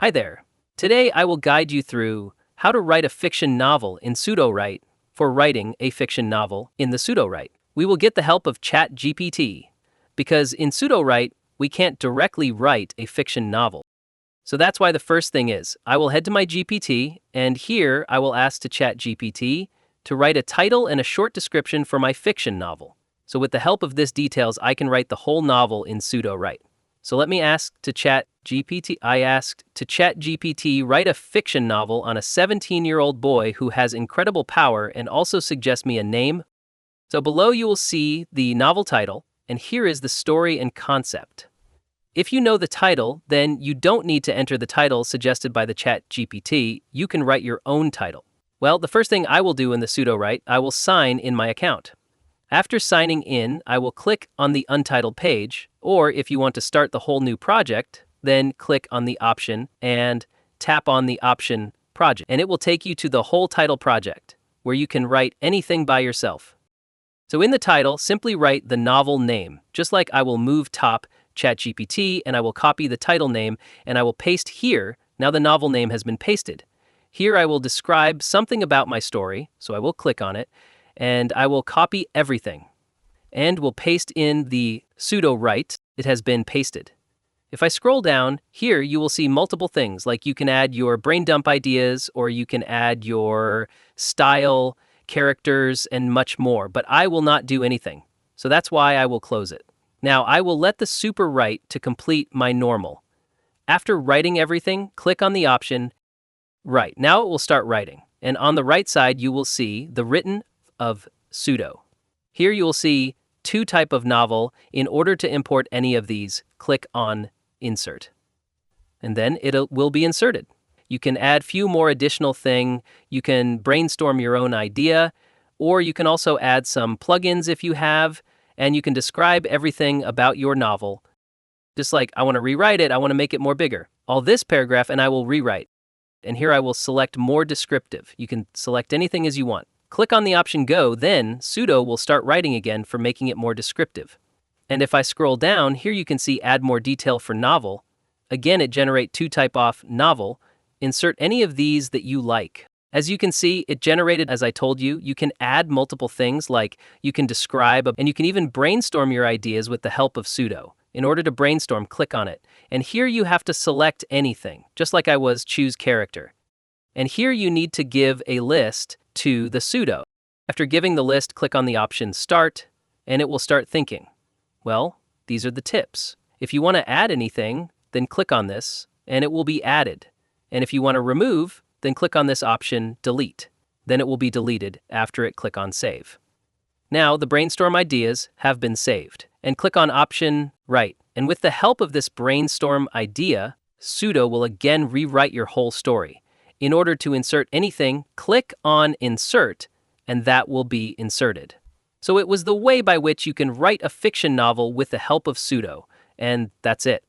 Hi there. Today I will guide you through how to write a fiction novel in Sudowrite for writing a fiction novel in the Sudowrite. We will get the help of ChatGPT because in Sudowrite we can't directly write a fiction novel. So that's why the first thing is I will head to my GPT and here I will ask to ChatGPT to write a title and a short description for my fiction novel. So with the help of this details I can write the whole novel in Sudowrite. So let me ask to ChatGPT. I asked to ChatGPT write a fiction novel on a 17-year-old boy who has incredible power and also suggest me a name. So below you will see the novel title, and here is the story and concept. If you know the title, then you don't need to enter the title suggested by the ChatGPT. You can write your own title. Well, the first thing I will do in the Sudowrite, I will sign in my account. After signing in, I will click on the untitled page, or if you want to start the whole new project, then click on the option and tap on the option project, and it will take you to the whole title project, where you can write anything by yourself. So in the title, simply write the novel name, just like I will move top ChatGPT and I will copy the title name and I will paste here. Now the novel name has been pasted. Here I will describe something about my story, so I will click on it, and I will copy everything and will paste in the Sudowrite. It has been pasted. If I scroll down, here you will see multiple things, like you can add your brain dump ideas or you can add your style, characters, and much more, but I will not do anything. So that's why I will close it. Now I will let the super write to complete my normal. After writing everything, click on the option Write. Now it will start writing. And on the right side, you will see the written of Sudo. Here you will see two type of novel. In order to import any of these, click on Insert. And then it will be inserted. You can add few more additional thing. You can brainstorm your own idea, or you can also add some plugins if you have, and you can describe everything about your novel. Just like I want to rewrite it, I want to make it more bigger. All this paragraph and I will rewrite. And here I will select more descriptive. You can select anything as you want. Click on the option Go, then Sudo will start writing again for making it more descriptive. And if I scroll down, here you can see add more detail for novel. Again, it generate two type off novel. Insert any of these that you like. As you can see, it generated, as I told you, you can add multiple things like you can describe and you can even brainstorm your ideas with the help of Sudo. In order to brainstorm, click on it. And here you have to select anything, just like I was choose character. And here you need to give a list to the Sudo. After giving the list, click on the option Start, and it will start thinking. Well, these are the tips. If you want to add anything, then click on this, and it will be added. And if you want to remove, then click on this option Delete. Then it will be deleted after it click on Save. Now the brainstorm ideas have been saved. And click on option Write. And with the help of this brainstorm idea, Sudo will again rewrite your whole story. In order to insert anything, click on Insert, and that will be inserted. So it was the way by which you can write a fiction novel with the help of Sudo, and that's it.